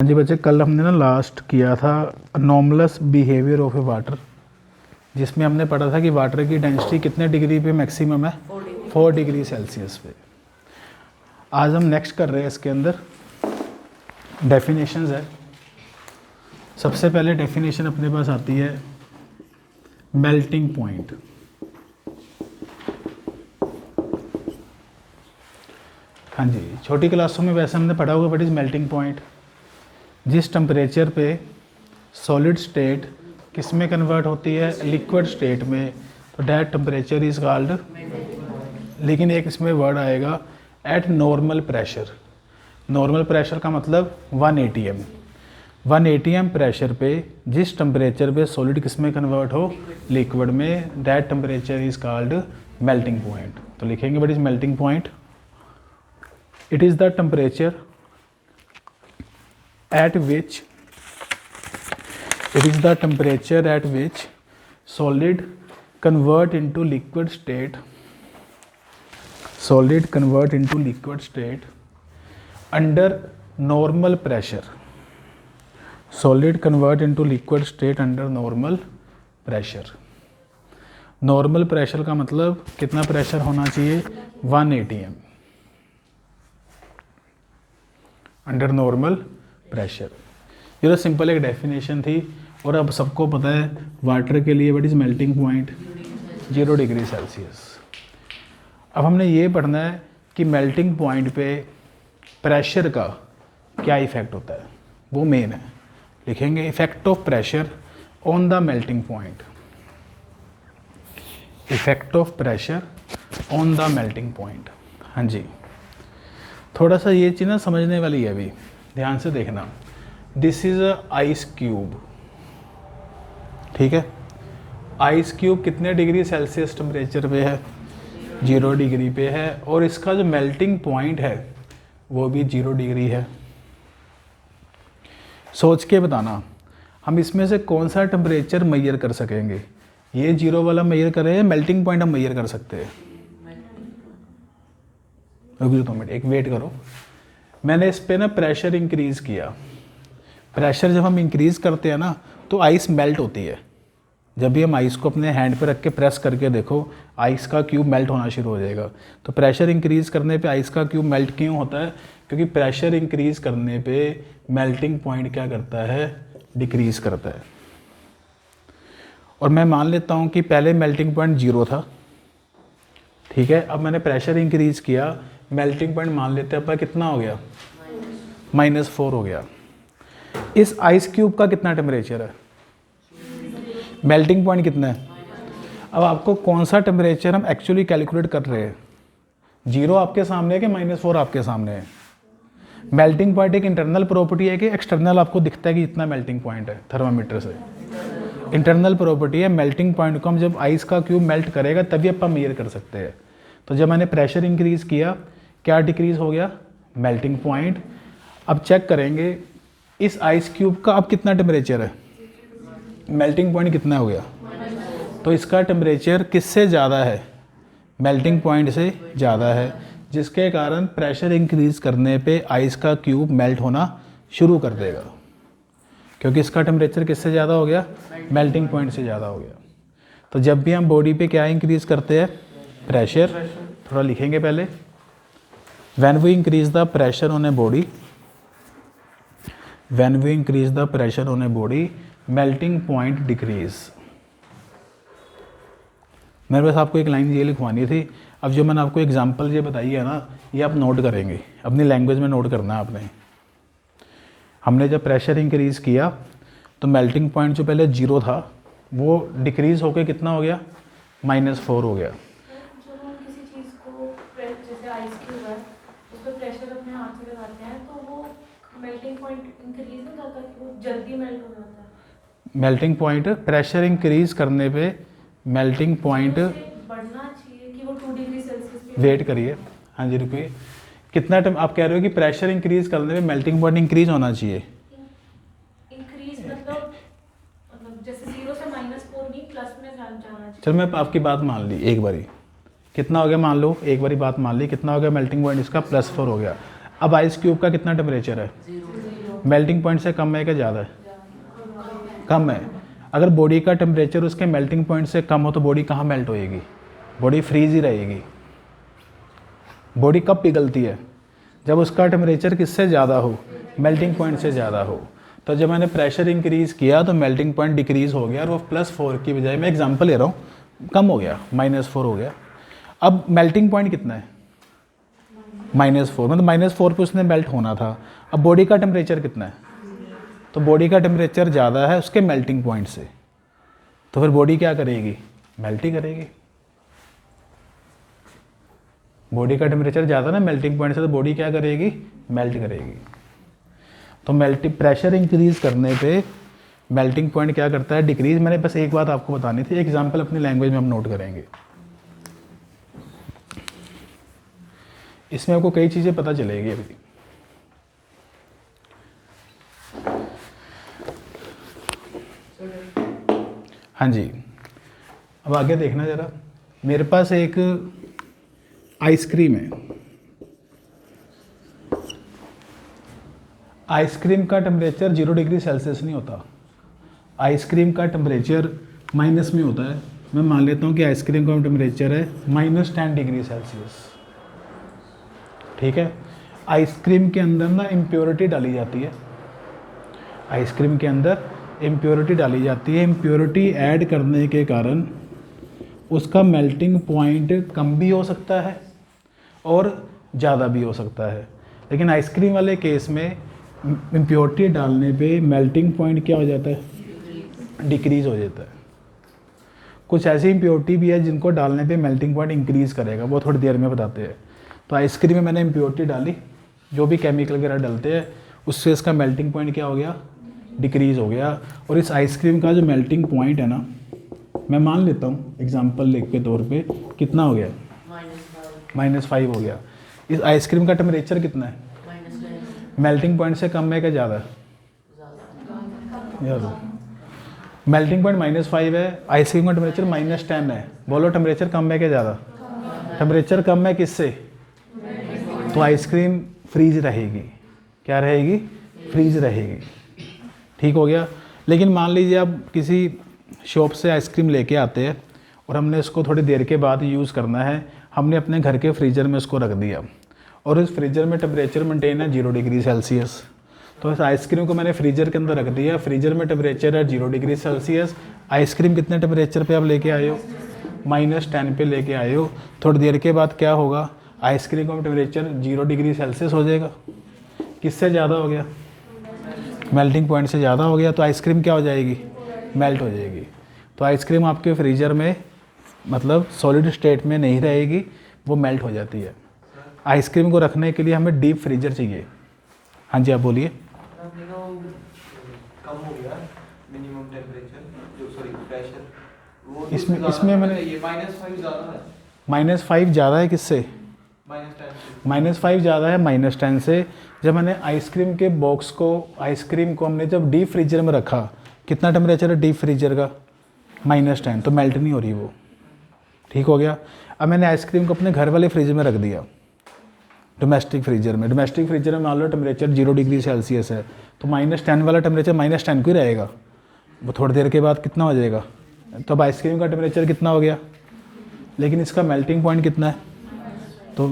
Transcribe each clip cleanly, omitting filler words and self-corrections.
हाँ जी बच्चे, कल हमने ना लास्ट किया था anomalous behaviour of A water, जिसमें हमने पढ़ा था कि वाटर की डेंसिटी कितने डिग्री पे मैक्सिमम है, 4 डिग्री सेल्सियस पे। आज हम नेक्स्ट कर रहे हैं इसके अंदर डेफिनेशंस है। सबसे पहले डेफिनेशन अपने पास आती है मेल्टिंग पॉइंट। हाँ जी, छोटी क्लासों में वैसे हमने पढ़ा होगा व्हाट इज़ मेल्टिंग पॉइंट। जिस टेम्परेचर पे सॉलिड स्टेट किस में कन्वर्ट होती है, लिक्विड स्टेट में, तो दैट टेम्परेचर इज कॉल्ड, लेकिन एक इसमें वर्ड आएगा eight normal pressure. Normal pressure का मतलब 1 atm। 1 atm प्रेशर पे जिस टेम्परेचर पे सॉलिड किस में कन्वर्ट हो, लिक्विड में, that temperature is called melting point. तो लिखेंगे what is melting point. It is the temperature at which solid convert into liquid state under normal pressure. Solid convert into liquid state under normal pressure. Normal pressure का मतलब कितना pressure होना चाहिए, 1 atm under normal pressure. ये तो simple एक definition थी। और अब सबको पता है वाटर के लिए what is melting point, 0 degree Celsius. अब हमने ये पढ़ना है कि मेल्टिंग पॉइंट पे प्रेशर का क्या इफेक्ट होता है, वो मेन है। लिखेंगे effect of pressure on the melting point. Effect of pressure on the melting point. हाँ जी, थोड़ा सा ये चीज़ ना समझने वाली है, अभी ध्यान से देखना। This is a ice cube, ठीक है। आइस क्यूब कितने डिग्री सेल्सियस टेम्परेचर पे है, 0 डिग्री पे है, और इसका जो मेल्टिंग पॉइंट है वो भी 0 डिग्री है। सोच के बताना, हम इसमें से कौन सा टेम्परेचर मेजर कर सकेंगे। ये 0 वाला मेजर करें या मेल्टिंग पॉइंट हम मेजर कर सकते हैं। रुक जाओ 2 मिनट, एक वेट करो। मैंने इस पे ना प्रेशर इंक्रीज़ किया। प्रेशर जब हम इंक्रीज़ करते हैं ना तो आइस मेल्ट होती है। जब भी हम आइस को अपने हैंड पे रख के प्रेस करके देखो, आइस का क्यूब मेल्ट होना शुरू हो जाएगा। तो प्रेशर इंक्रीज़ करने पे आइस का क्यूब मेल्ट क्यों होता है, क्योंकि प्रेशर इंक्रीज़ करने पे मेल्टिंग पॉइंट क्या करता है, डिक्रीज़ करता है। और मैं मान लेता हूँ कि पहले मेल्टिंग पॉइंट 0 था, ठीक है। अब मैंने प्रेशर इंक्रीज़ किया, मेल्टिंग पॉइंट मान लेते हैं, अब कितना हो गया, -4 हो गया। इस आइस क्यूब का कितना टेम्परेचर है, मेल्टिंग पॉइंट कितना है। अब आपको कौन सा टेम्परेचर हम एक्चुअली कैलकुलेट कर रहे हैं, 0 आपके सामने है कि -4 आपके सामने है। मेल्टिंग पॉइंट एक इंटरनल प्रॉपर्टी है कि एक्सटर्नल आपको दिखता है कि इतना मेल्टिंग पॉइंट है थर्मामीटर से। इंटरनल प्रॉपर्टी है। मेल्टिंग पॉइंट को हम जब आइस का क्यूब मेल्ट करेगा तभी आप मेजर कर सकते हैं। तो जब मैंने प्रेशर इंक्रीज़ किया, क्या डिक्रीज़ हो गया, मेल्टिंग पॉइंट। अब चेक करेंगे इस आइस क्यूब का अब कितना टेम्परेचर है, मेल्टिंग पॉइंट कितना हो गया। तो इसका टेम्परेचर किससे ज़्यादा है, मेल्टिंग पॉइंट से ज़्यादा है, जिसके कारण प्रेशर इंक्रीज़ करने पे आइस का क्यूब मेल्ट होना शुरू कर देगा, क्योंकि इसका टेम्परेचर किससे ज़्यादा हो गया, मेल्टिंग पॉइंट से ज़्यादा हो गया। तो जब भी हम बॉडी पे क्या इंक्रीज़ करते हैं, प्रेशर, थोड़ा लिखेंगे पहले। When we increase the pressure on a body, melting point decrease. मेरे पास आपको एक लाइन ये लिखवानी थी। अब जो मैंने आपको एग्जांपल ये बताई है ना, ये आप नोट करेंगे, अपनी लैंग्वेज में नोट करना है आपने। हमने जब प्रेशर इंक्रीज़ किया तो मेल्टिंग पॉइंट जो पहले 0 था वो डिक्रीज़ होकर कितना हो गया, -4 हो गया। मेल्टिंग पॉइंट प्रेशर इंक्रीज करने पे मेल्टिंग पॉइंट बढ़ना चाहिए कि वो 2 डिग्री सेल्सियस। वेट करिए, हाँ जी रुकिए। कितना टाइम आप कह रहे हो कि प्रेशर इंक्रीज करने पे मेल्टिंग पॉइंट इंक्रीज होना चाहिए। इंक्रीज मतलब जैसे 0 से -4 नहीं, प्लस में जाना चाहिए। चल मैं आपकी बात मान ली एक बारी, कितना हो गया मान लो, एक बारी बात मान ली, कितना हो गया मेल्टिंग पॉइंट इसका, +4 हो गया। अब आइस क्यूब का कितना टेम्परेचर है, मेल्टिंग पॉइंट से कम है क्या ज़्यादा है? कम है। अगर बॉडी का टेम्परेचर उसके मेल्टिंग पॉइंट से कम हो तो बॉडी कहाँ मेल्ट होएगी? बॉडी फ्रीज ही रहेगी। बॉडी कब पिघलती है? जब उसका टेम्परेचर किससे ज़्यादा हो? मेल्टिंग पॉइंट से ज़्यादा हो। तो जब मैंने प्रेशर इंक्रीज़ किया तो मेल्टिंग पॉइंट डिक्रीज़ हो गया और वो +4 की बजाय, मैं एग्जांपल ले रहा हूँ, कम हो गया, -4 हो गया। अब मेल्टिंग पॉइंट कितना है? -4, मतलब -4 पे उसने मेल्ट होना था। अब बॉडी का टेम्परेचर कितना है? तो बॉडी का टेम्परेचर ज़्यादा है उसके मेल्टिंग पॉइंट से, तो फिर बॉडी क्या करेगी? मेल्ट ही करेगी। बॉडी का टेम्परेचर ज़्यादा ना मेल्टिंग पॉइंट से, तो बॉडी क्या करेगी? मेल्ट करेगी। तो मेल्टिंग प्रेशर इंक्रीज करने पे मेल्टिंग पॉइंट क्या करता है? डिक्रीज। मैंने बस एक बात आपको बतानी थी, एग्जांपल अपनी लैंग्वेज में हम नोट करेंगे। इसमें आपको कई चीज़ें पता चलेगी अभी। हाँ जी, अब आगे देखना ज़रा। मेरे पास एक आइसक्रीम है। आइसक्रीम का टेम्परेचर 0 डिग्री सेल्सियस नहीं होता। आइसक्रीम का टेम्परेचर माइनस में होता है। मैं मान लेता हूँ कि आइसक्रीम का टेम्परेचर है -10 डिग्री सेल्सियस। ठीक है। आइसक्रीम के अंदर ना इम्प्योरिटी डाली जाती है। आइसक्रीम के अंदर इम्प्योरिटी डाली जाती है। इम्प्योरिटी ऐड करने के कारण उसका मेल्टिंग पॉइंट कम भी हो सकता है और ज़्यादा भी हो सकता है। लेकिन आइसक्रीम वाले केस में इम्प्योरिटी डालने पे मेल्टिंग पॉइंट क्या हो जाता है? डिक्रीज़ हो जाता है। कुछ ऐसी इम्प्योरिटी भी है जिनको डालने पे मेल्टिंग पॉइंट इंक्रीज़ करेगा, वो थोड़ी देर में बताते हैं। तो आइसक्रीम में मैंने इम्प्योरिटी डाली, जो भी केमिकल वगैरह डलते हैं उससे इसका मेल्टिंग पॉइंट क्या हो गया? डिक्रीज़ हो गया। और इस आइसक्रीम का जो मेल्टिंग पॉइंट है ना, मैं मान लेता हूँ एग्जांपल के तौर पे, कितना हो गया? -5 हो गया। इस आइसक्रीम का टेम्परेचर कितना है? मेल्टिंग पॉइंट से कम है क्या ज़्यादा है? ज़्यादा। मेल्टिंग पॉइंट -5 है, आइसक्रीम का टेम्परेचर -10 है। बोलो टेम्परेचर कम है क्या ज़्यादा? टेम्परेचर कम है किससे? तो आइसक्रीम फ्रीज रहेगी। क्या रहेगी? फ्रीज रहेगी। ठीक हो गया। लेकिन मान लीजिए आप किसी शॉप से आइसक्रीम लेके आते हैं और हमने इसको थोड़ी देर के बाद यूज़ करना है, हमने अपने घर के फ्रीज़र में इसको रख दिया और इस फ्रीज़र में टेम्परेचर मेंटेन है 0 डिग्री सेल्सियस। तो इस आइसक्रीम को मैंने फ्रीज़र के अंदर रख दिया, फ्रीज़र में टेम्परेचर है 0 डिग्री सेल्सियस। आइसक्रीम कितने टेम्परेचर पे आप लेके आए हो? -10 पे लेके आए हो। थोड़ी देर के बाद क्या होगा? आइसक्रीम का टेम्परेचर 0 डिग्री सेल्सियस हो जाएगा। किससे ज़्यादा हो गया? मेल्टिंग पॉइंट से ज़्यादा हो गया। तो आइसक्रीम क्या हो जाएगी? मेल्ट हो जाएगी। तो आइसक्रीम आपके फ्रीज़र में मतलब सॉलिड स्टेट में नहीं रहेगी, वो मेल्ट हो जाती है। आइसक्रीम को रखने के लिए हमें डीप फ्रीजर चाहिए। हाँ जी, आप बोलिए। कम हो गया मिनिमम टेम्परेचर, जो सॉरी प्रेशर, वो इसमें मैंने ये -5 ज़्यादा है। -5 ज़्यादा है किससे? -10 से। -5 ज़्यादा है -10 से। जब मैंने आइसक्रीम के बॉक्स को, आइसक्रीम को हमने जब डीप फ्रीजर में रखा, कितना टेम्परेचर है डीप फ्रीजर का? -10, तो मेल्ट नहीं हो रही वो। ठीक हो गया। अब मैंने आइसक्रीम को अपने घर वाले फ्रिज में रख दिया, डोमेस्टिक फ्रीजर में। डोमेस्टिक फ्रीजर में मान लो टेम्परेचर 0 डिग्री सेल्सियस है, तो -10 वाला टेम्परेचर -10 को ही रहेगा। वो थोड़ी देर के बाद कितना हो जाएगा? तो अब आइसक्रीम का टेम्परेचर कितना हो गया? लेकिन इसका मेल्टिंग पॉइंट कितना है? तो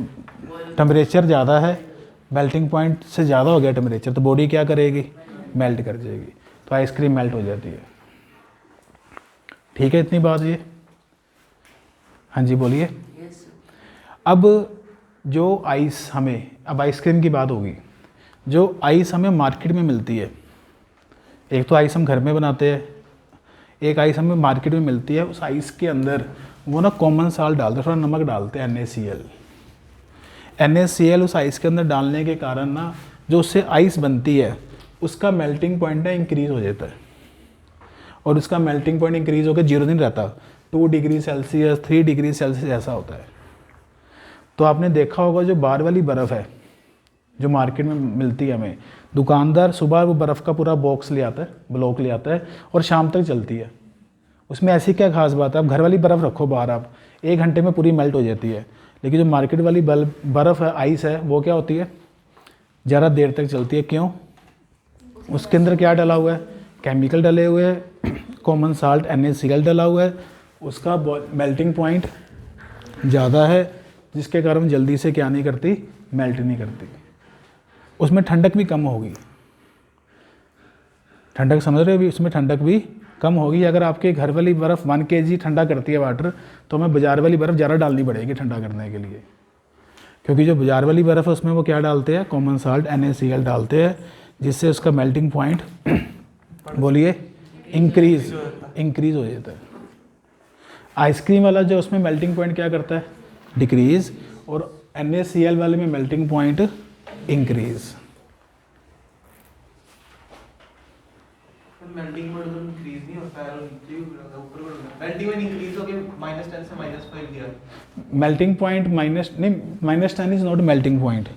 टेम्परेचर ज़्यादा है, मेल्टिंग पॉइंट से ज़्यादा हो गया टेम्परेचर, तो बॉडी क्या करेगी? मेल्ट कर जाएगी। तो आइसक्रीम मेल्ट हो जाती है। ठीक है, इतनी बात ये। हाँ जी, बोलिए। अब जो आइस हमें, अब आइसक्रीम की बात होगी, जो आइस हमें मार्केट में मिलती है, एक तो आइस हम घर में बनाते हैं, एक आइस हमें मार्केट में मिलती है। उस आइस के अंदर वो ना कॉमन साल्ट डालते हैं, थोड़ा नमक डालते हैं, NaCl। NaCl उस आइस के अंदर डालने के कारण ना जो उससे आइस बनती है उसका मेल्टिंग पॉइंट ना इंक्रीज़ हो जाता है। और उसका मेल्टिंग पॉइंट इंक्रीज़ होकर 0 नहीं रहता, 2 डिग्री सेल्सियस, 3 डिग्री सेल्सियस ऐसा होता है। तो आपने देखा होगा जो बाहर वाली बर्फ़ है जो मार्केट में मिलती है हमें, दुकानदार सुबह वो बर्फ़ का पूरा बॉक्स ले आता है, ब्लॉक ले आता है और शाम तक चलती है। उसमें ऐसी क्या खास बात है? आप घर वाली बर्फ़ रखो बाहर, आप 1 घंटे में पूरी मेल्ट हो जाती है। लेकिन जो मार्केट वाली बर्फ़ है, आइस है, वो क्या होती है? ज़्यादा देर तक चलती है। क्यों? उसके अंदर क्या डला हुआ है, केमिकल डले हुए हैं, कॉमन साल्ट NaCl डला हुआ है, उसका मेल्टिंग पॉइंट ज़्यादा है जिसके कारण जल्दी से क्या नहीं करती, मेल्ट नहीं करती। उसमें ठंडक भी कम होगी, ठंडक समझ रहे हो भी, उसमें ठंडक भी कम होगी। अगर आपके घर वाली बर्फ़ 1 kg ठंडा करती है वाटर, तो हमें बाज़ार वाली बर्फ़ ज़्यादा डालनी पड़ेगी ठंडा करने के लिए, क्योंकि जो बाज़ार वाली बर्फ़ है उसमें वो क्या डालते हैं, कॉमन साल्ट NaCl डालते हैं, जिससे उसका मेल्टिंग पॉइंट बोलिए इंक्रीज़ हो जाता है। आइसक्रीम वाला जो उसमें मेल्टिंग पॉइंट क्या करता है, डिक्रीज़, और NaCl वाले में melting point increase. Melting point तो इंक्रीज नहीं होता है, और नीचे ऊपर मेल्टिंग पॉइंट इंक्रीज होके -10 से -5 दिया। Melting point -10 is not melting point,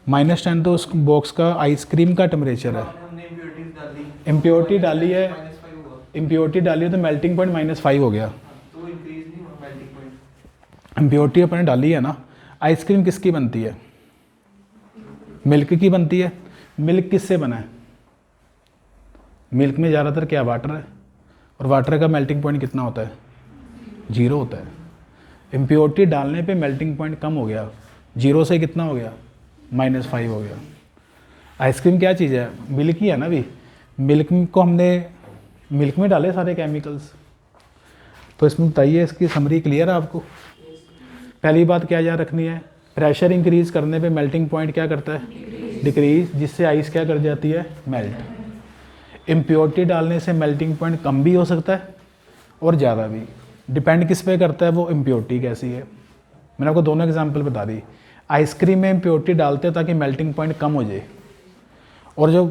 -10 तो उस बॉक्स का आइसक्रीम का टेम्परेचर है। हमने इम्प्योरिटीज डाली, इम्प्योरिटी डाली है, -5 हुआ, इम्प्योरिटी डाली है तो मेल्टिंग पॉइंट -5 हो गया। तो इंक्रीज नहीं हुआ मेल्टिंग पॉइंट। इम्प्योरिटी अपने डाली है ना। आइसक्रीम किसकी बनती है, मिल्क की बनती है। मिल्क किससे बना है, मिल्क में ज़्यादातर क्या, वाटर है, और वाटर का मेल्टिंग पॉइंट कितना होता है, 0 होता है। इम्प्योरिटी डालने पे मेल्टिंग पॉइंट कम हो गया, 0 से कितना हो गया, -5 हो गया। आइसक्रीम क्या चीज़ है, मिल्क ही है ना भी। मिल्क को हमने मिल्क में डाले सारे केमिकल्स। तो इसमें बताइए, इसकी समरी क्लियर है आपको। पहली बात क्या याद रखनी है, प्रेशर इंक्रीज़ करने पे मेल्टिंग पॉइंट क्या करता है, डिक्रीज, जिससे आइस क्या कर जाती है, मेल्ट। इम्प्योरिटी डालने से मेल्टिंग पॉइंट कम भी हो सकता है और ज़्यादा भी, डिपेंड किस पे करता है, वो इम्प्योरिटी कैसी है। मैंने आपको दोनों एग्जांपल बता दी। आइसक्रीम में इम्प्योरिटी डालते हैं ताकि मेल्टिंग पॉइंट कम हो जाए, और जो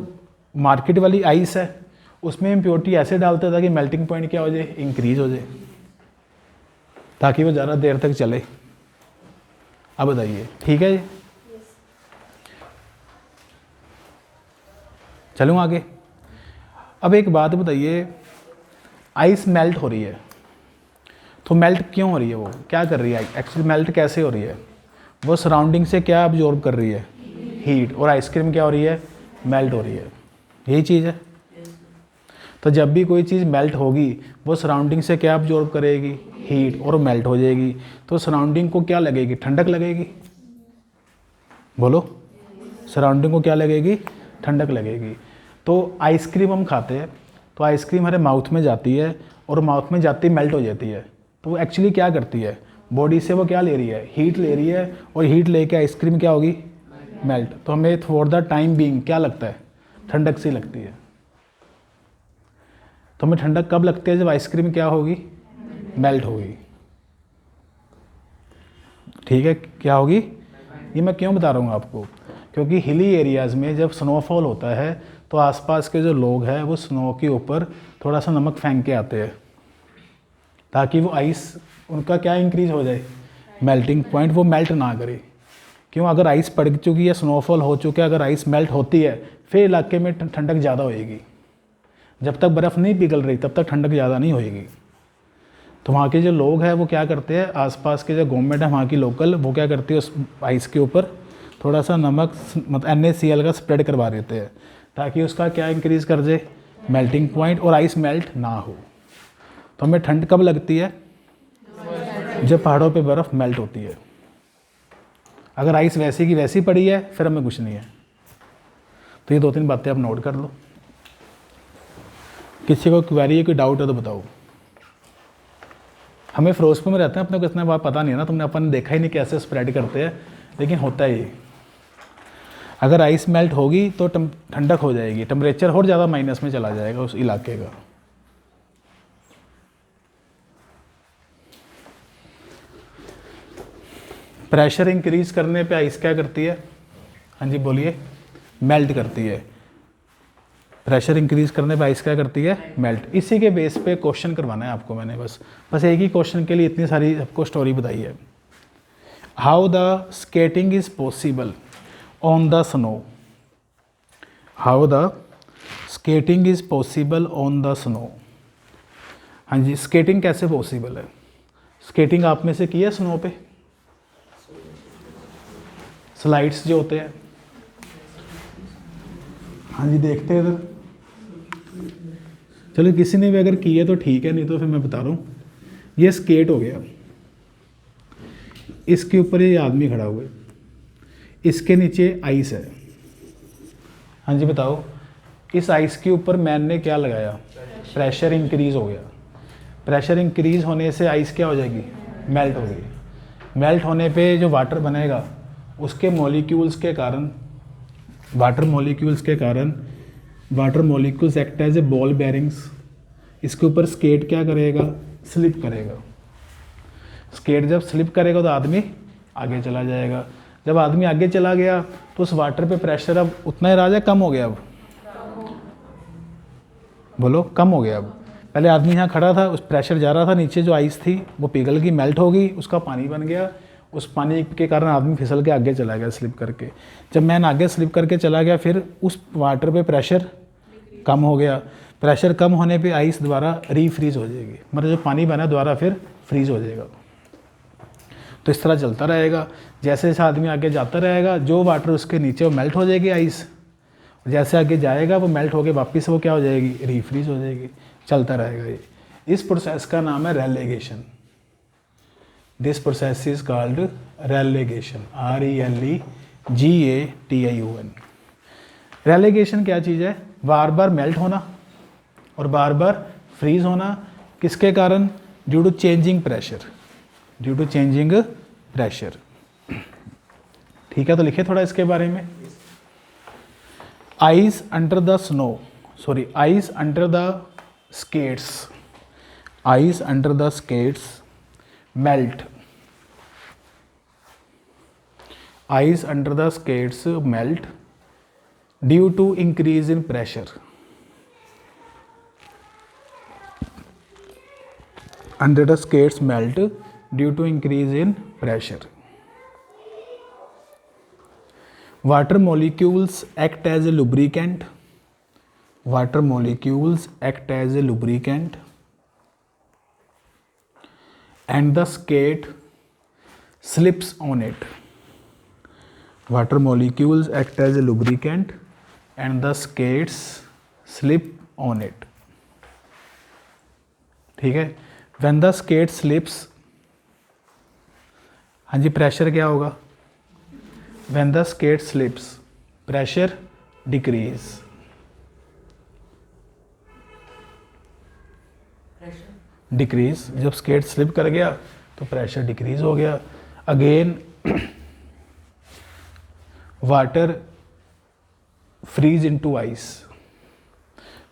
मार्केट वाली आइस है उसमें इम्प्योरिटी ऐसे डालते हैं ताकि मेल्टिंग पॉइंट क्या हो जाए, इंक्रीज़ हो जाए, ताकि वो ज़्यादा देर तक चले। अब बताइए, ठीक है। चलूँ आगे। अब एक बात बताइए, आइस मेल्ट हो रही है, तो मेल्ट क्यों हो रही है, वो क्या कर रही है, एक्चुअली मेल्ट कैसे हो रही है, वो सराउंडिंग से क्या अब्जॉर्ब कर रही है, हीट, और आइसक्रीम क्या हो रही है, मेल्ट हो रही है। यही चीज़ है। तो जब भी कोई चीज़ मेल्ट होगी वो सराउंडिंग से क्या अब्जॉर्ब करेगी, हीट, और मेल्ट हो जाएगी। तो सराउंडिंग को क्या लगेगी, ठंडक लगेगी, बोलो, सराउंडिंग को क्या लगेगी, ठंडक लगेगी। तो आइसक्रीम हम खाते हैं, तो आइसक्रीम हमारे माउथ में जाती है, और माउथ में जाती मेल्ट हो जाती है। तो वो एक्चुअली क्या करती है, बॉडी से वो क्या ले रही है, हीट ले रही है, और हीट लेके आइसक्रीम क्या होगी, मेल्ट। तो हमें फॉर द टाइम बीइंग क्या लगता है, ठंडक सी लगती है। तो हमें ठंडक कब लगती है, जब आइसक्रीम क्या होगी, मेल्ट होगी। ठीक है, क्या होगी, ये मैं क्यों बता रहा हूँ आपको, क्योंकि हिली एरियाज़ में जब स्नोफॉल होता है तो आसपास के जो लोग हैं वो स्नो के ऊपर थोड़ा सा नमक फेंक के आते हैं, ताकि वो आइस उनका क्या इंक्रीज़ हो जाए, मेल्टिंग पॉइंट, वो मेल्ट ना करे। क्यों, अगर आइस पड़ चुकी है, स्नोफॉल हो चुका है, अगर आइस मेल्ट होती है फिर इलाके में ठंडक ज़्यादा होएगी। जब तक बर्फ़ नहीं पिघल रही तब तक ठंडक ज़्यादा नहीं होएगी। तो वहाँ के जो लोग हैं वो क्या करते हैं, आसपास के जो गवर्नमेंट है वहाँ की लोकल, वो क्या करती है, उस आइस के ऊपर थोड़ा सा नमक मतलब NaCl का स्प्रेड करवा देते हैं, ताकि उसका क्या इंक्रीज़ कर दे, मेल्टिंग पॉइंट, और आइस मेल्ट ना हो। तो हमें ठंड कब लगती है, जब पहाड़ों पे बर्फ़ मेल्ट होती है। अगर आइस वैसी की वैसी पड़ी है फिर हमें कुछ नहीं है। तो ये 2-3 बातें आप नोट कर लो। किसी को क्वेरी है, कोई डाउट है तो बताओ। हमें फिरोजपुर में रहते हैं, अपने को इतना बात पता नहीं है ना, तुमने अपन देखा ही नहीं कैसे स्प्रेड करते हैं, लेकिन होता है ये। अगर आइस मेल्ट होगी तो ठंडक हो जाएगी, टेम्परेचर और ज़्यादा माइनस में चला जाएगा उस इलाके का। प्रेशर इंक्रीज करने पे आइस क्या करती है, हाँ जी बोलिए, मेल्ट करती है। प्रेशर इंक्रीज करने पे आइस क्या करती है, मेल्ट। इसी के बेस पे क्वेश्चन करवाना है आपको मैंने, बस एक ही क्वेश्चन के लिए इतनी सारी आपको स्टोरी बताई है। How the skating is possible on the snow, how the skating is possible on the snow. हाँ जी, स्केटिंग कैसे पॉसिबल है, स्केटिंग आप में से की है स्नो पे, स्लाइड्स जो होते हैं, हाँ जी देखते हैं इधर, चलो किसी ने भी अगर की है तो ठीक है, नहीं तो फिर मैं बता रहा हूँ। ये स्केट हो गया, इसके ऊपर ये आदमी खड़ा हुआ है, इसके नीचे आइस है। हाँ जी बताओ, इस आइस के ऊपर मैन ने क्या लगाया? प्रेशर इंक्रीज हो गया। प्रेशर इंक्रीज होने से आइस क्या हो जाएगी? मेल्ट हो गई। मेल्ट होने पे जो वाटर बनेगा उसके मॉलिक्यूल्स के कारण, water molecules act as a ball bearings. इसके ऊपर स्केट क्या करेगा? स्लिप करेगा। स्केट जब स्लिप करेगा तो आदमी आगे चला जाएगा। जब आदमी आगे चला गया तो उस वाटर पे प्रेशर अब उतना ही रहा है, कम हो गया? अब बोलो, कम हो गया। अब पहले आदमी यहाँ खड़ा था, उस प्रेशर जा रहा था, नीचे जो आइस थी वो पिघल गई, मेल्ट हो गई, उसका पानी बन गया। उस पानी के कारण आदमी फिसल के आगे चला गया स्लिप करके। जब मैन आगे स्लिप करके चला गया, फिर उस वाटर पे प्रेशर कम हो गया। प्रेशर कम होने पे आइस दोबारा रीफ्रीज हो जाएगी, मतलब जो पानी बना दोबारा फिर फ्रीज हो जाएगा। तो इस तरह चलता रहेगा। जैसे जैसे आदमी आगे जाता रहेगा, जो वाटर उसके नीचे वो मेल्ट हो जाएगी आइस, जैसे आगे जाएगा वो मेल्ट होकर वापस वो क्या हो जाएगी? रीफ्रीज हो जाएगी। चलता रहेगा ये। इस प्रोसेस का नाम है relegation. This process is called relegation, RELEGATION। Relegation क्या चीज़ है? बार बार मेल्ट होना और बार बार फ्रीज होना। किसके कारण? Due to changing pressure, due to changing pressure. ठीक है, तो लिखे थोड़ा इसके बारे में। Ice under the snow, sorry, ice under the skates, ice under the skates melt, ice under the skates melt due to increase in pressure, under the skates melt due to increase in pressure. Water molecules act as a lubricant, water molecules act as a lubricant and the skate slips on it. Water molecules act as a lubricant and the skates slip on it. ठीक है, when the skate slips, हाँ जी, pressure क्या होगा? when the skate slips, pressure decrease. Decrease, जब skate slip कर गया तो pressure decrease हो गया। Again water freeze into ice.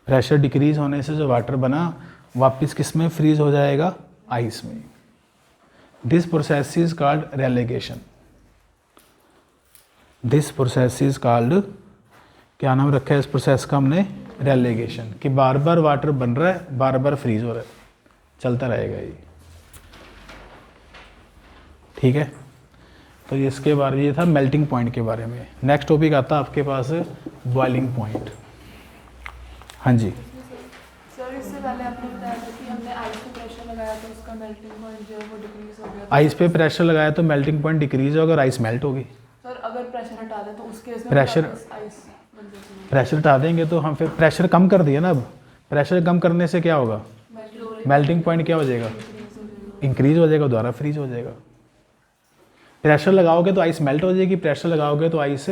Pressure decrease होने से जो वाटर बना वापस किस में फ्रीज हो जाएगा? आइस में। This process is called relegation. This process is called, क्या नाम रखा है इस प्रोसेस का हमने? रेलेगेशन। कि बार बार वाटर बन रहा है, बार बार फ्रीज हो रहा है, चलता रहेगा ये। ठीक है, तो इसके बारे में ये था मेल्टिंग पॉइंट के बारे में। नेक्स्ट टॉपिक आता आपके पास बॉइलिंग पॉइंट। हाँ जी सर, इससे पहले आपने बताया था कि हमने आइस पे प्रेशर लगाया तो उसका मेल्टिंग पॉइंट जो है वो डिक्रीज हो गया। आइस पे प्रेशर लगाया तो मेल्टिंग पॉइंट डिक्रीज होगा और आइस मेल्ट होगी। सर, अगर प्रेशर हटा दें तो उस केस में प्रेशर आइस बन जाती प्रेशर हटा देंगे तो हम फिर प्रेशर कम कर दिया ना। अब प्रेशर कम करने से क्या होगा? मेल्टिंग पॉइंट क्या हो जाएगा? इंक्रीज हो जाएगा, दोबारा फ्रीज हो जाएगा। प्रेशर लगाओगे तो आइस मेल्ट हो जाएगी, प्रेशर लगाओगे तो आइस,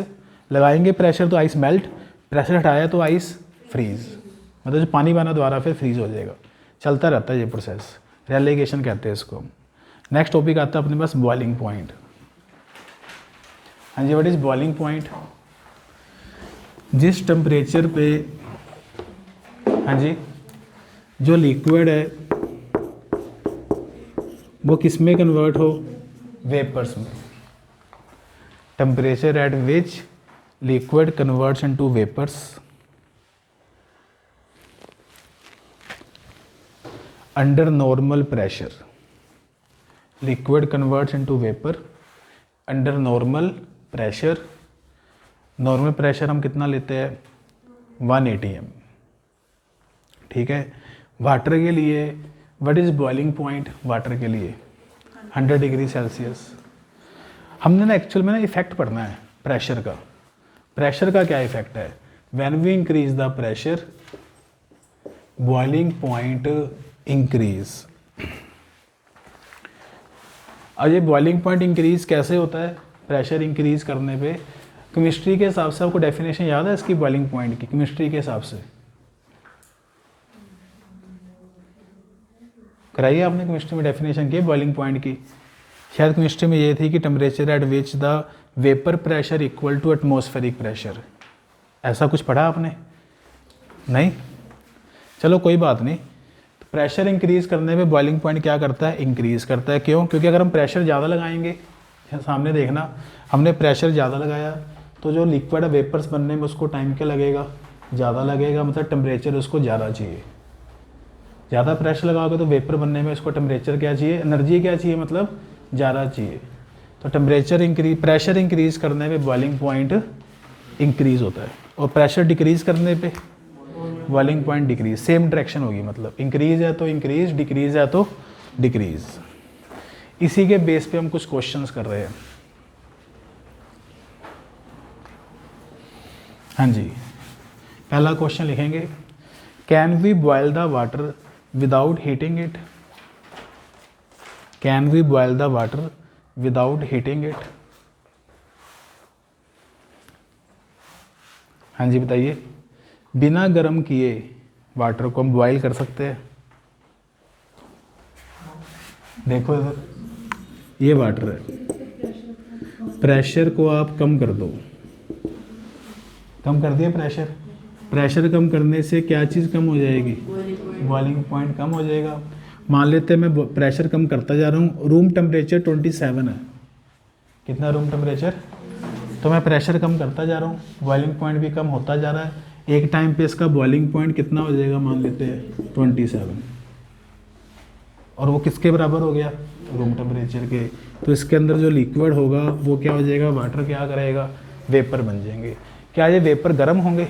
लगाएंगे प्रेशर तो आइस मेल्ट, प्रेशर हटाया तो आइस फ्रीज, मतलब जो पानी बना दोबारा फिर फ्रीज हो जाएगा। चलता रहता है ये प्रोसेस, रेलेगेशन कहते हैं इसको। नेक्स्ट टॉपिक आता है अपने पास बॉइलिंग पॉइंट। हाँ जी, व्हाट इज बॉइलिंग पॉइंट? जिस टेम्परेचर पे, हाँ जी, जो लिक्विड है वो किस में कन्वर्ट हो? वेपर्स में। Temperature at which liquid converts into vapours under normal pressure. Liquid converts into vapour under normal pressure. Normal pressure हम कितना लेते हैं? 1 atm। ठीक है, वाटर के लिए what is boiling point? Water के लिए 100 डिग्री सेल्सियस। हमने ना एक्चुअल में ना इफेक्ट पढ़ना है प्रेशर का। प्रेशर का क्या इफेक्ट है? When we increase the pressure boiling point increase. अब ये बॉइलिंग पॉइंट इंक्रीज कैसे होता है प्रेशर इंक्रीज करने पे? केमिस्ट्री के हिसाब से आपको डेफिनेशन याद है इसकी बॉइलिंग पॉइंट की? केमिस्ट्री के हिसाब से कराइए आपने केमिस्ट्री में डेफिनेशन की बॉइलिंग पॉइंट की? शायद केमिस्ट्री में ये थी कि temperature at which the vapour pressure equal to atmospheric pressure. ऐसा कुछ पढ़ा आपने? नहीं? चलो कोई बात नहीं। तो प्रेशर इंक्रीज़ करने पे बॉइलिंग पॉइंट क्या करता है? इंक्रीज़ करता है। क्यों? क्योंकि अगर हम प्रेशर ज़्यादा लगाएंगे, सामने देखना, हमने प्रेशर ज़्यादा लगाया तो जो लिक्विड है वेपर्स बनने में उसको टाइम क्या लगेगा? ज़्यादा लगेगा, मतलब टेम्परेचर उसको ज़्यादा चाहिए। ज़्यादा प्रेशर लगाओगे तो वेपर बनने में उसको टेम्परेचर क्या चाहिए? एनर्जी क्या चाहिए, मतलब ज़्यादा चाहिए। तो प्रेशर इंक्रीज़ करने पे बॉइलिंग पॉइंट इंक्रीज़ होता है, और प्रेशर डिक्रीज़ करने पे boiling point decrease. Same direction होगी, मतलब इंक्रीज़ है तो इंक्रीज, डिक्रीज़ है तो डिक्रीज़। इसी के बेस पे हम कुछ क्वेश्चंस कर रहे हैं। हाँ जी, पहला क्वेश्चन लिखेंगे, can we boil the water without heating it? Can we boil the water without heating it? हाँ जी बताइए, बिना गर्म किए वाटर को हम बॉयल कर सकते हैं? देखो इधर, ये वाटर है, प्रेशर को आप कम कर दो, कम कर दिया प्रेशर। प्रेशर कम करने से क्या चीज़ कम हो जाएगी? बॉइलिंग पॉइंट कम हो जाएगा। मान लेते हैं मैं प्रेशर कम करता जा रहा हूँ, रूम टेम्परेचर 27 है। कितना रूम टेम्परेचर? तो मैं प्रेशर कम करता जा रहा हूँ, बॉइलिंग पॉइंट भी कम होता जा रहा है। एक टाइम पे इसका बॉइलिंग पॉइंट कितना हो जाएगा? मान लेते हैं 27, और वो किसके बराबर हो गया? रूम टेम्परेचर के। तो इसके अंदर जो लिक्विड होगा वो क्या हो जाएगा? वाटर क्या करेगा? वेपर बन जाएंगे। क्या ये वेपर गर्म होंगे?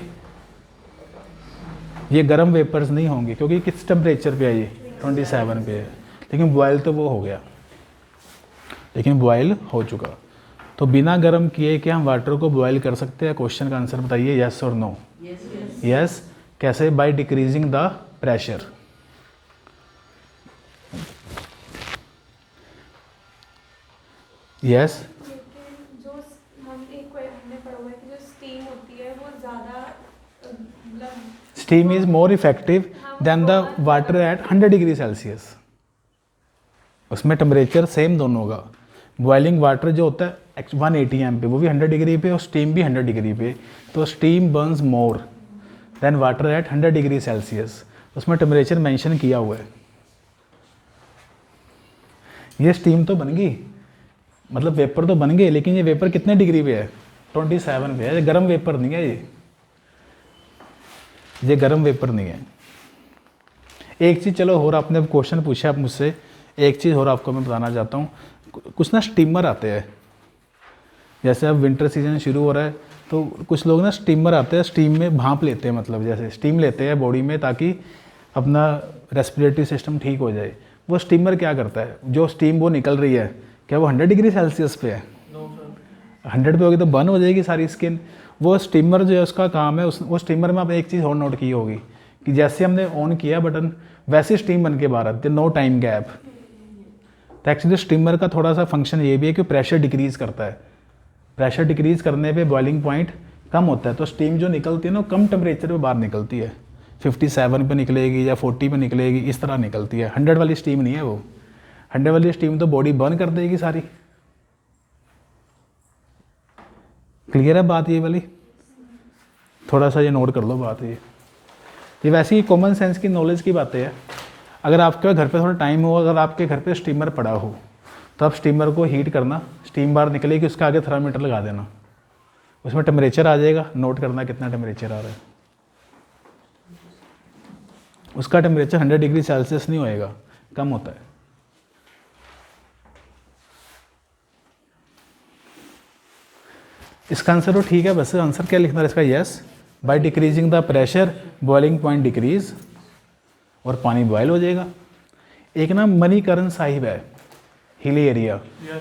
ये गर्म वेपर्स नहीं होंगे, क्योंकि किस टेम्परेचर पे है? ये 27 पे है, लेकिन बॉयल तो वो हो गया, लेकिन बॉयल हो चुका। तो बिना गर्म किए क्या हम वाटर को बॉयल कर सकते हैं? क्वेश्चन का आंसर बताइए, यस और नो? यस। कैसे? By decreasing the pressure. Yes. लेकिन जो हमने पढ़ा हुआ है कि जो स्टीम होती है वो ज़्यादा मतलब steam is more effective than the water at 100 degree Celsius. उसमें टेम्परेचर सेम दोनों होगा। बॉइलिंग वाटर जो होता है 180 एम पे, वो भी 100 डिग्री पे, और स्टीम भी 100 डिग्री पे। तो steam Burns more than water at 100 degree Celsius. उसमें टेम्परेचर मेंशन किया हुआ है। ये स्टीम तो बन गई, मतलब वेपर तो बन गए, लेकिन ये वेपर कितने डिग्री पे है? 27 पे है। ये गर्म वेपर नहीं है, ये गर्म वेपर नहीं है। एक चीज़ चलो और, आपने क्वेश्चन पूछा आप मुझसे, एक चीज़ और आपको मैं बताना चाहता हूँ। कुछ ना स्टीमर आते हैं, जैसे अब विंटर सीजन शुरू हो रहा है तो कुछ लोग ना स्टीमर आते हैं, स्टीम में भांप लेते हैं, मतलब जैसे स्टीम लेते हैं बॉडी में ताकि अपना रेस्पिरेटरी सिस्टम ठीक हो जाए। वो स्टीमर क्या करता है? जो स्टीम वो निकल रही है, क्या वो 100 डिग्री सेल्सियस पे है? 100 पे होगी तो बर्न हो जाएगी सारी स्किन। वो स्टीमर जो है उसका काम है, वो स्टीमर में आपने एक चीज़ और नोट की होगी कि जैसे हमने ऑन किया बटन वैसे स्टीम बन के बाहर आती है, नो टाइम गैप। तो एक्चुअली स्टीमर का थोड़ा सा फंक्शन ये भी है कि प्रेशर डिक्रीज़ करता है। प्रेशर डिक्रीज़ करने पे बॉइलिंग पॉइंट कम होता है, तो स्टीम जो निकलती है ना कम टेम्परेचर पे बाहर निकलती है, 57 पे निकलेगी या 40 पे निकलेगी, इस तरह निकलती है। 100 वाली स्टीम नहीं है वो। 100 वाली स्टीम तो बॉडी बर्न कर देगी सारी। क्लियर है बात ये वाली? थोड़ा सा ये नोट कर लो बात ये वैसे ही कॉमन सेंस की नॉलेज की बातें है। अगर आपके घर पे थोड़ा टाइम हो, अगर आपके घर पे स्टीमर पड़ा हो तो आप स्टीमर को हीट करना, स्टीम बाहर निकलेगी, उसके आगे थर्मामीटर लगा देना, उसमें टेम्परेचर आ जाएगा, नोट करना कितना टेम्परेचर आ रहा है। उसका टेम्परेचर 100 डिग्री सेल्सियस नहीं होएगा, कम होता है। इसका आंसर तो ठीक है, बस आंसर क्या लिखना है इसका? Yes. By decreasing the pressure boiling point decrease, और पानी बॉयल हो जाएगा। एक ना मणिकरण साहिब है, हिली एरिया,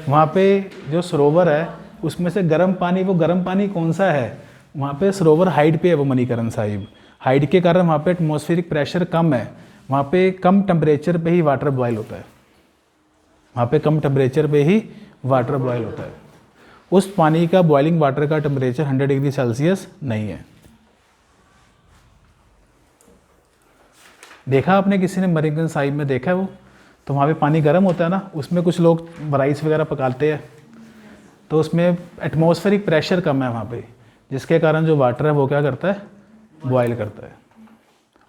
वहाँ पे जो सरोवर है उसमें से गर्म पानी, वो गर्म पानी कौन सा है? वहाँ पे सरोवर हाइट पे है वो मणिकरण साहिब। हाइट के कारण वहाँ पे एटमॉस्फेरिक प्रेशर कम है, वहाँ पे कम टेम्परेचर पे ही वाटर बॉयल होता है, वहाँ पे कम टेम्परेचर पे ही वाटर बॉयल होता है। उस पानी का बॉइलिंग वाटर का टेम्परेचर 100 डिग्री सेल्सियस नहीं है। देखा आपने किसी ने मरीगन साहिब में देखा है वो, तो वहाँ पे पानी गर्म होता है ना, उसमें कुछ लोग राइस वगैरह पकाते हैं, तो उसमें एटमॉस्फेरिक प्रेशर कम है वहाँ पे, जिसके कारण जो वाटर है वो क्या करता है, बॉयल करता है,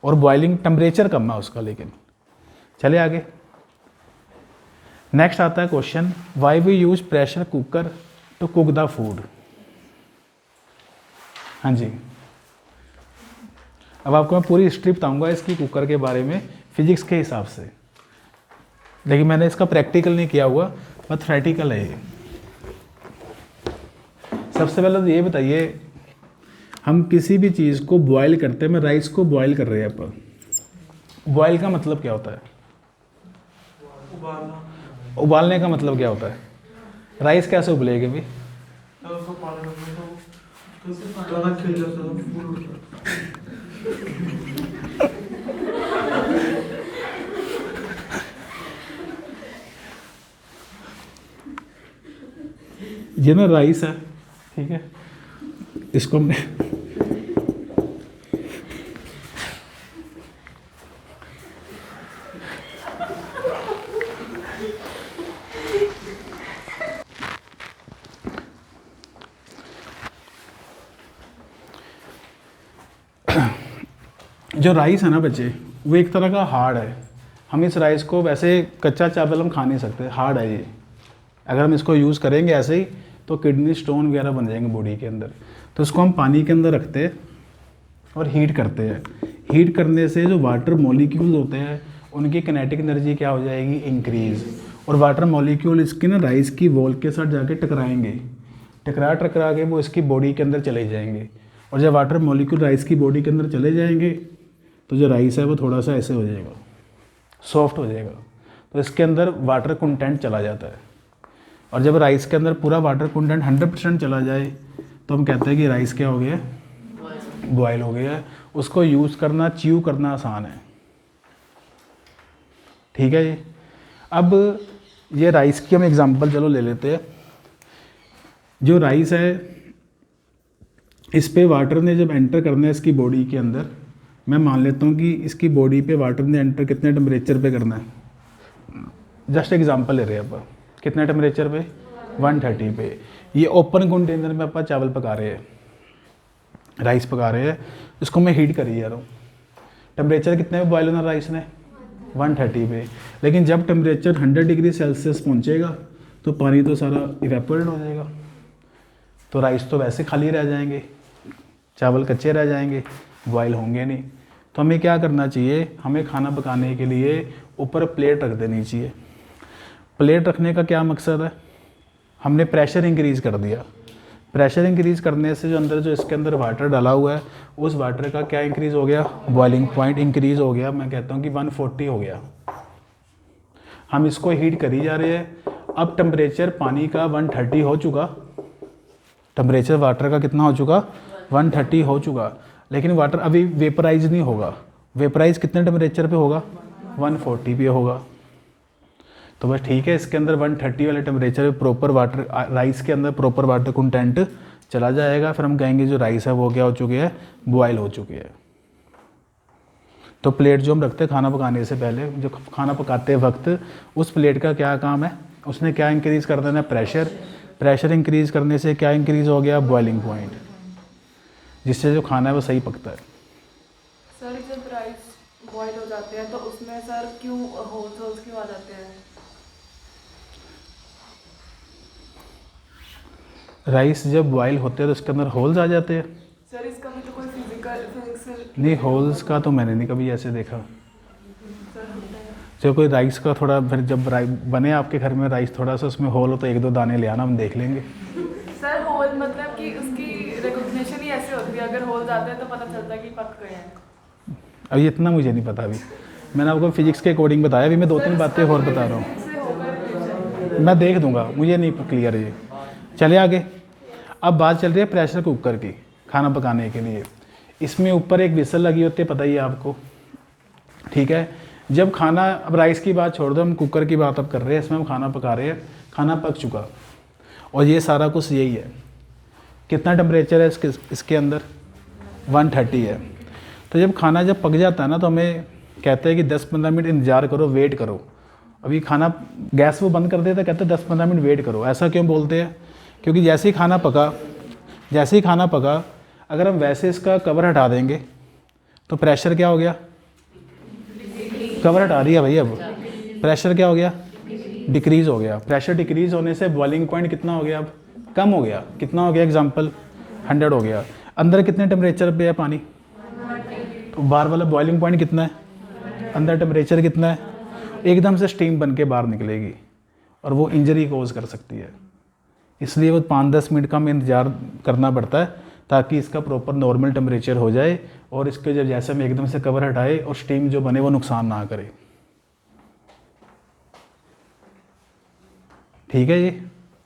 और बॉइलिंग टेम्परेचर कम है उसका। लेकिन चले आगे, नेक्स्ट आता है question, why we use pressure cooker to cook the food. हाँ जी, अब आपको मैं पूरी हिस्ट्री बताऊंगा इसकी कुकर के बारे में फिजिक्स के हिसाब से, लेकिन मैंने इसका प्रैक्टिकल नहीं किया हुआ, बट थ्योरेटिकल है ये। सबसे पहले तो ये बताइए, हम किसी भी चीज़ को बॉयल करते हैं, मैं राइस को बॉयल कर रहे हैं अपन, बॉयल का मतलब क्या होता है, उबालने का मतलब क्या होता है, राइस कैसे उबलेगी भी, ये ना राइस है, ठीक है, इसको हमने जो राइस है ना बच्चे, वो एक तरह का हार्ड है। हम इस राइस को वैसे कच्चा चावल हम खा नहीं सकते, हार्ड है ये। अगर हम इसको यूज़ करेंगे ऐसे ही तो किडनी स्टोन वगैरह बन जाएंगे बॉडी के अंदर। तो इसको हम पानी के अंदर रखते हैं और हीट करते हैं। हीट करने से जो वाटर मॉलिक्यूल्स होते हैं उनकी किनेटिक एनर्जी क्या हो जाएगी, इंक्रीज़। और वाटर मॉलिक्यूल इसकी ना राइस की वॉल के साथ जाके टकराएंगे, टकरा के वो इसकी बॉडी के अंदर चले जाएंगे। और जब वाटर मॉलिक्यूल राइस की बॉडी के अंदर चले जाएंगे तो जो राइस है वो थोड़ा सा ऐसे हो जाएगा, सॉफ्ट हो जाएगा। तो इसके अंदर वाटर कंटेंट चला जाता है। और जब राइस के अंदर पूरा वाटर कंटेंट 100% चला जाए तो हम कहते हैं कि राइस क्या हो गया, बॉयल हो गया है। उसको यूज़ करना, च्यू करना आसान है, ठीक है जी। अब ये राइस की हम एग्जांपल चलो ले लेते हैं। जो राइस है इस पे वाटर ने जब एंटर करना है इसकी बॉडी के अंदर, मैं मान लेता हूँ कि इसकी बॉडी पे वाटर ने एंटर कितने टेम्परेचर पे करना है, जस्ट एग्जांपल ले रहे हैं अपन, कितने टेम्परेचर पे, 130 पे। ये ओपन कंटेनर में अपन चावल पका रहे हैं, राइस पका रहे हैं, इसको मैं हीट करी जा रहा हूँ। टेम्परेचर कितने पे बॉयल होना राइस ने, 130 पे। लेकिन जब टेम्परेचर 100 डिग्री सेल्सियस पहुँचेगा तो पानी तो सारा इवेपोरेट हो जाएगा, तो राइस तो वैसे खाली रह जाएंगे, चावल कच्चे रह जाएंगे, बॉयल होंगे नहीं। तो हमें क्या करना चाहिए, हमें खाना पकाने के लिए ऊपर प्लेट रख देनी चाहिए। प्लेट रखने का क्या मकसद है, हमने प्रेशर इंक्रीज़ कर दिया। प्रेशर इंक्रीज़ करने से जो अंदर जो इसके अंदर वाटर डाला हुआ है उस वाटर का क्या इंक्रीज़ हो गया, बॉइलिंग पॉइंट इंक्रीज़ हो गया। मैं कहता हूँ कि 140 हो गया। हम इसको हीट करी जा रहे हैं। अब टेम्परेचर पानी का 130 हो चुका, टेम्परेचर वाटर का कितना हो चुका, 130 हो चुका। लेकिन वाटर अभी वेपराइज नहीं होगा। वेपराइज कितने टेम्परेचर पे होगा, 140 पे होगा। तो बस ठीक है, इसके अंदर 130 वाले टेम्परेचर पे प्रॉपर वाटर, राइस के अंदर प्रॉपर वाटर कंटेंट चला जाएगा। फिर हम कहेंगे जो राइस है वो क्या हो चुके हैं, बॉयल हो चुके हैं। तो प्लेट जो हम रखते हैं खाना पकाने से पहले, जो खाना पकाते वक्त, उस प्लेट का क्या काम है, उसने क्या इंक्रीज़ कर देना, प्रेशर। प्रेशर इंक्रीज़ करने से क्या इंक्रीज़ हो गया, बॉइलिंग पॉइंट, जिससे जो खाना है वो सही पकता है। सर जब राइस बॉयल हो जाते हैं तो उसमें सर क्यों होल्स क्यों आ जाते हैं? राइस जब बॉयल होते हैं तो उसके अंदर होल्स आ जाते हैं। सर इसका भी तो कोई फिजिक्स नहीं, होल्स का तो मैंने नहीं कभी ऐसे देखा। सर होता है। जब कोई राइस का थोड़ा, फिर जब बने आपके घर में राइस थोड़ा सा उसमें होल हो तो 1-2 दाने ले आना, हम देख लेंगे। सर होल मतलब कि उसकी रिकॉग्निशन ही ऐसे होती है, अगर होल जाते हैं तो पता चलता है कि पक गए हैं। अभी इतना मुझे नहीं पता। अभी मैंने आपको फिजिक्स के अकॉर्डिंग बताया, अभी मैं 2-3 बातें और बता रहा हूँ, मैं देख दूंगा, मुझे नहीं क्लियर ये। चले आगे। अब बात चल रही है प्रेशर कुकर की, खाना पकाने के लिए। इसमें ऊपर एक विसल लगी होती है, पता ही है आपको, ठीक है। जब खाना, अब राइस की बात छोड़ दो, हम कुकर की बात अब कर रहे हैं, इसमें हम खाना पका रहे हैं, खाना पक चुका और ये सारा कुछ यही है। कितना टेम्परेचर है इसके अंदर? 130 है। तो जब खाना जब पक जाता है ना, तो हमें कहते हैं कि 10-15 मिनट इंतज़ार करो, वेट करो। अभी खाना गैस वो बंद कर देता है, कहते हैं 10-15 मिनट वेट करो। ऐसा क्यों बोलते हैं? क्योंकि जैसे ही खाना पका अगर हम वैसे इसका कवर हटा देंगे तो प्रेशर क्या हो गया? कवर हटा दिया भाई, अब प्रेशर क्या हो गया? डिक्रीज़ हो गया। प्रेशर डिक्रीज़ होने से बॉइलिंग पॉइंट कितना हो गया? अब कम हो गया। कितना हो गया? एग्जांपल 100 हो गया। अंदर कितने टेम्परेचर पे है पानी? तो बाहर वाला बॉइलिंग पॉइंट कितना है? अंदर टेम्परेचर कितना है? एकदम से स्टीम बन के बाहर निकलेगी और वो इंजरी कोज कर सकती है। इसलिए वो 5-10 मिनट का हमें इंतज़ार करना पड़ता है ताकि इसका प्रॉपर नॉर्मल टेम्परेचर हो जाए और इसके जब जैसे हम एकदम से कवर हटाए और स्टीम जो बने वो नुकसान ना करे। ठीक है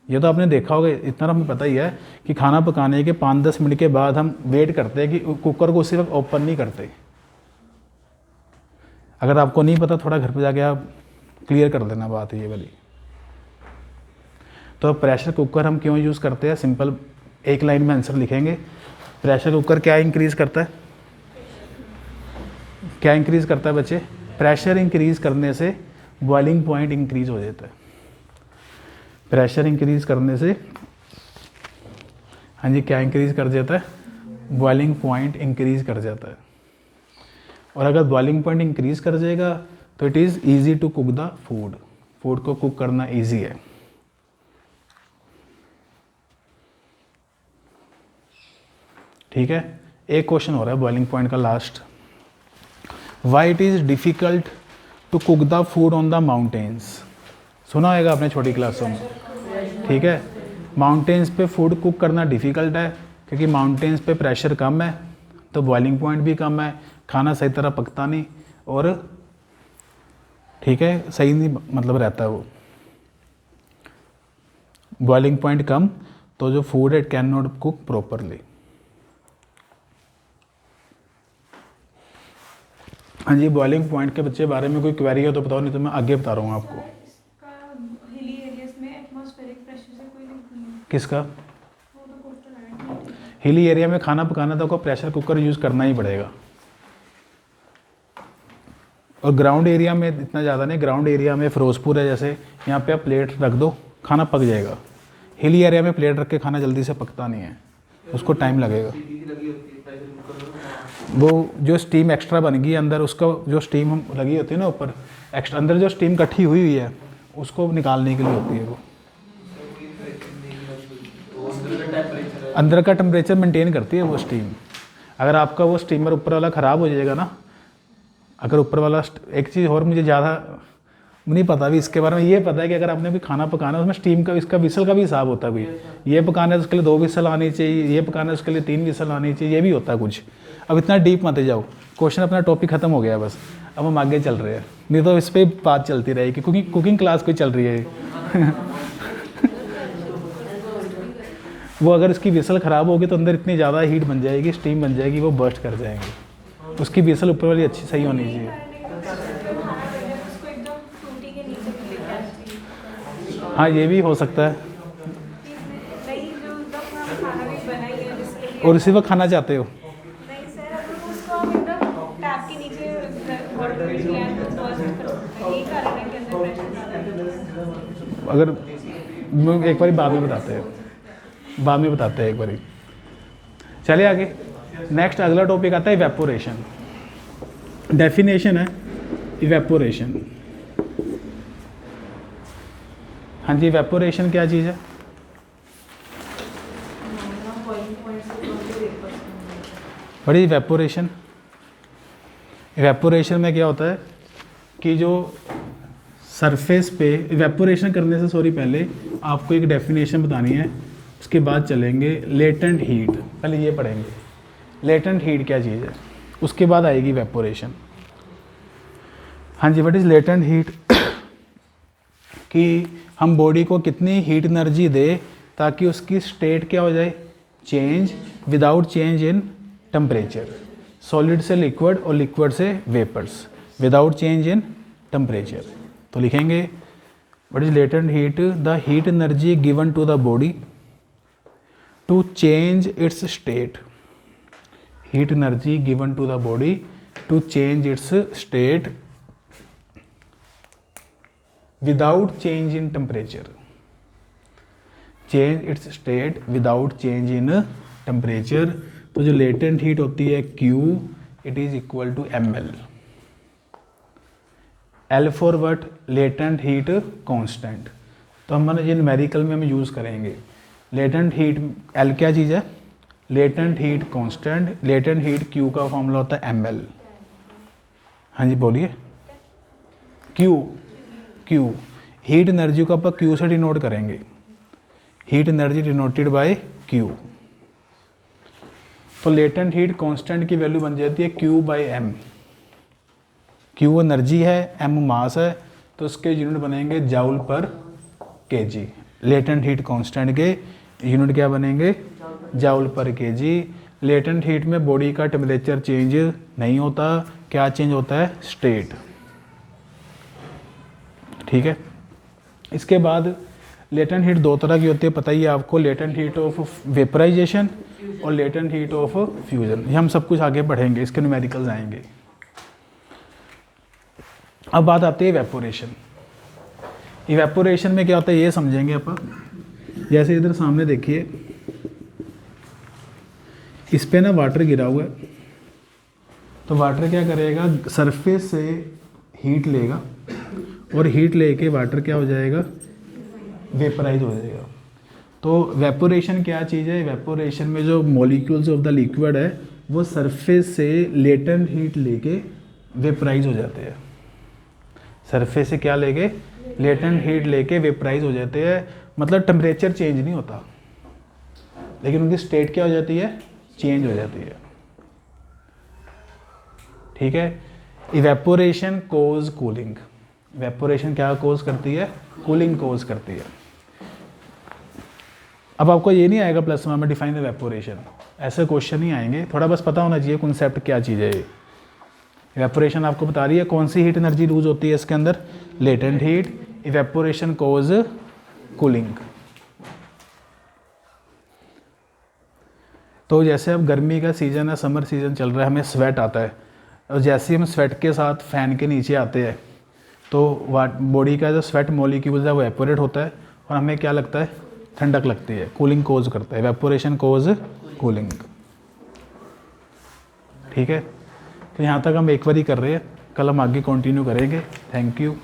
ये तो आपने देखा होगा, इतना हमें पता ही है कि खाना पकाने के 5-10 मिनट के बाद हम वेट करते हैं कि कुकर को सिर्फ ओपन नहीं करते। अगर आपको नहीं पता, थोड़ा घर पे जाके आप क्लियर कर देना बात ये वाली। तो प्रेशर कुकर हम क्यों यूज़ करते हैं? सिंपल एक लाइन में आंसर लिखेंगे। प्रेशर कुकर क्या इंक्रीज़ करता है? क्या इंक्रीज़ करता है बच्चे? प्रेशर इंक्रीज़ करने से बॉइलिंग पॉइंट इंक्रीज़ हो जाता है। प्रेशर इंक्रीज़ करने से, हाँ जी, क्या इंक्रीज़ कर जाता है? बॉइलिंग पॉइंट इंक्रीज़ कर जाता है। और अगर बॉइलिंग पॉइंट इंक्रीज़ कर जाएगा तो it is easy to cook the food. Food को कुक करना ईजी है। ठीक है, एक क्वेश्चन हो रहा है बॉइलिंग पॉइंट का last. Why it is difficult to cook the food on the mountains? सुना होगा आपने छोटी क्लासों में, ठीक है। माउंटेन्स पे फूड कुक करना डिफ़िकल्ट है क्योंकि माउंटेन्स पे प्रेशर कम है, तो बॉइलिंग पॉइंट भी कम है, खाना सही तरह पकता नहीं और ठीक है सही नहीं मतलब रहता है वो। बॉइलिंग पॉइंट कम तो जो फूड है it can not cook properly. हाँ जी, बॉइलिंग पॉइंट के बच्चे बारे में कोई क्वेरी हो तो बताओ, नहीं तो मैं आगे बता रहा हूँ आपको। इसका हिली एरियाज में एटमॉस्फेरिक प्रेशर से कोई लिंक नहीं है। किसका? वो तो क्वेश्चन है। हिली एरिया में खाना पकाना तो आपको प्रेशर कुकर यूज़ करना ही पड़ेगा। और ग्राउंड एरिया में इतना ज़्यादा नहीं। ग्राउंड एरिया में फिरोजपुर है जैसे, यहाँ पे आप प्लेट रख दो खाना पक जाएगा। हिली एरिया में प्लेट रख के खाना जल्दी से पकता नहीं है, उसको टाइम लगेगा। वो जो स्टीम एक्स्ट्रा बन गई अंदर, उसका जो स्टीम हम लगी होती है ना ऊपर एक्स्ट्रा, अंदर जो स्टीम इकट्ठी हुई हुई है उसको निकालने के लिए होती है वो। अंदर का टेम्परेचर मेंटेन करती है वो स्टीम। अगर आपका वो स्टीमर ऊपर वाला ख़राब हो जाएगा ना, अगर ऊपर वाला, एक चीज़ और मुझे ज़्यादा नहीं पता भी इसके बारे में, ये पता है कि अगर आपने भी खाना पकाना है उसमें स्टीम का, इसका विसल का भी हिसाब होता है भाई। ये पकाना है तो उसके लिए 2 विसल आनी चाहिए, ये पकाना है उसके लिए 3 विसल आनी चाहिए, ये भी होता है कुछ। अब इतना डीप मत जाओ, क्वेश्चन अपना टॉपिक ख़त्म हो गया बस, अब हम आगे चल रहे हैं, नहीं तो इस पर बात चलती रहेगी क्योंकि कुकिंग क्लास कोई चल रही है। वो अगर इसकी विसल ख़राब होगी तो अंदर इतनी ज़्यादा हीट बन जाएगी, स्टीम बन जाएगी, वो बर्स्ट कर जाएंगे। उसकी विसल ऊपर वाली अच्छी सही होनी चाहिए। उसको एकदम टूटी के नीचे भी लेके आती है। हाँ ये भी हो सकता है। नहीं, जो एकदम खाना भी बनाई है जिसके लिए। और इसी वक्त खाना चाहते हो? नहीं सर, अगर उसको हम एकदम टैप के नीचे वाटर में ले आए तो बर्स्ट कर सकते हैं। यही कारण है कि अंदर प्रेशर ज़्यादा है। अगर एक बार बाद में बताते हैं, बाद में बताते हैं एक बार। चलिए आगे, नेक्स्ट अगला टॉपिक आता है इवेपोरेशन। डेफिनेशन है इवेपोरेशन। हाँ जी, इवेपोरेशन क्या चीज़ है? बड़ी इवेपोरेशन, इवेपोरेशन में क्या होता है कि जो सरफेस पे इवेपोरेशन करने से सॉरी पहले आपको एक डेफिनेशन बतानी है, उसके बाद चलेंगे लेटेंट हीट। पहले ये पढ़ेंगे लेटेंट हीट क्या चीज़ है, उसके बाद आएगी इवेपोरेशन। हाँ जी, व्हाट इज़ लेटेंट हीट? कि हम बॉडी को कितनी हीट एनर्जी दे ताकि उसकी स्टेट क्या हो जाए, change without change in temperature, solid से लिक्विड और लिक्विड से vapours without change in temperature. तो लिखेंगे what is latent heat, the heat energy given to the body to change its state, heat energy given to the body to change its state without change in temperature, change its state without change in temperature. तो जो latent heat होती है Q, it is equal to ml। L for what, latent heat constant. तो हमने ये numerical में हम use करेंगे। लेटेंट हीट L क्या चीज़ है, latent heat constant, latent heat Q का फॉर्मूला होता है ml। हाँ जी बोलिए। Q हीट एनर्जी को आप Q से डिनोट करेंगे, heat energy denoted by Q। तो लेटेंट हीट कांस्टेंट की वैल्यू बन जाती है Q/m। Q एनर्जी है, m मास है, तो उसके यूनिट बनेंगे जाउल पर kg। लेटेंट हीट कांस्टेंट के यूनिट क्या बनेंगे, जाउल पर kg। लेटेंट हीट में बॉडी का टेम्परेचर चेंज नहीं होता, क्या चेंज होता है, स्टेट। ठीक है। इसके बाद लेटेंट हीट दो तरह की होती है, पता ही है आपको, लेटेंट हीट ऑफ वेपराइजेशन और लेटेंट हीट ऑफ फ्यूजन। ये हम सब कुछ आगे पढ़ेंगे, इसके न्यूमेरिकल्स आएंगे। अब बात आती है इवेपोरेशन। इवेपोरेशन में क्या होता है ये समझेंगे अपन। जैसे इधर सामने देखिए, इस पे ना वाटर गिरा हुआ है, तो वाटर क्या करेगा, सरफेस से हीट लेगा और हीट लेके वाटर क्या हो जाएगा, वेपराइज हो जाएगा। तो वेपोरेशन क्या चीज़ है, वेपोरेशन में जो मॉलिक्यूल्स ऑफ द लिक्विड है वो सरफेस से लेटेंट हीट लेके वेपराइज हो जाते हैं। सरफेस से क्या लेके, लेटेंट हीट लेके वेपराइज हो जाते हैं। मतलब टेम्परेचर चेंज नहीं होता, लेकिन उनकी स्टेट क्या हो जाती है, चेंज हो जाती है। ठीक है। इवेपोरेशन कोज कूलिंग, इवेपोरेशन क्या कोज करती है, कूलिंग कोज करती है। अब आपको ये नहीं आएगा प्लस में डिफाइन इवेपोरेशन, ऐसे क्वेश्चन नहीं आएंगे, थोड़ा बस पता होना चाहिए कॉन्सेप्ट क्या चीज़ है ये। इवेपोरेशन आपको बता रही है कौन सी हीट एनर्जी लूज होती है इसके अंदर, लेटेंट हीट। इवेपोरेशन कोज कूलिंग। तो जैसे अब गर्मी का सीज़न है, समर सीज़न चल रहा है, हमें स्वेट आता है, और जैसे ही हम स्वेट के साथ फैन के नीचे आते हैं तो बॉडी का जो स्वेट मॉलिक्यूल्स है वो एपोरेट होता है और हमें क्या लगता है, ठंडक लगती है, कूलिंग कोज करता है। इवेपोरेशन कोज कूलिंग। ठीक है। तो यहाँ तक हम एक बार ही कर रहे हैं, कल हम आगे कंटिन्यू करेंगे। Thank you.